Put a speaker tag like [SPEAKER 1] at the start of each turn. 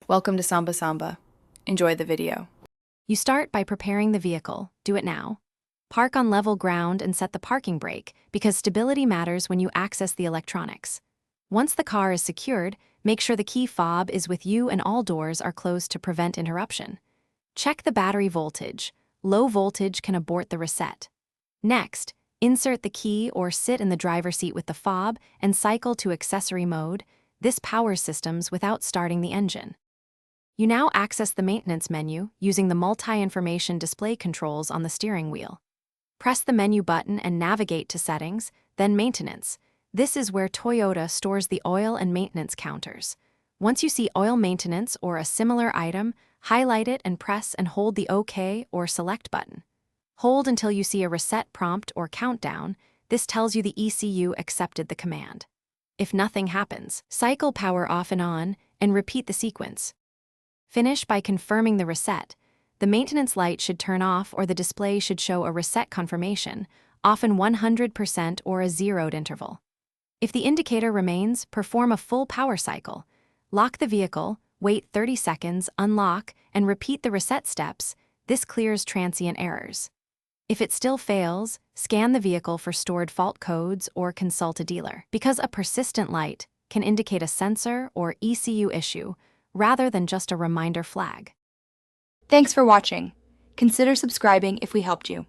[SPEAKER 1] Welcome to Samba Samba. Enjoy the video.
[SPEAKER 2] You start by preparing the vehicle. Do it now. Park on level ground and set the parking brake because stability matters when you access the electronics. Once the car is secured, make sure the key fob is with you and all doors are closed to prevent interruption. Check the battery voltage. Low voltage can abort the reset. Next, insert the key or sit in the driver's seat with the fob and cycle to accessory mode. This powers systems without starting the engine. You now access the maintenance menu using the multi-information display controls on the steering wheel. Press the menu button and navigate to Settings, then Maintenance. This is where Toyota stores the oil and maintenance counters. Once you see oil maintenance or a similar item, highlight it and press and hold the OK or Select button. Hold until you see a reset prompt or countdown. This tells you the ECU accepted the command. If nothing happens, cycle power off and on and repeat the sequence. Finish by confirming the reset. The maintenance light should turn off or the display should show a reset confirmation, often 100% or a zeroed interval. If the indicator remains, perform a full power cycle. Lock the vehicle, wait 30 seconds, unlock, and repeat the reset steps. This clears transient errors. If it still fails, scan the vehicle for stored fault codes or consult a dealer, because a persistent light can indicate a sensor or ECU issue rather than just a reminder flag.
[SPEAKER 3] Thanks for watching. Consider subscribing if we helped you.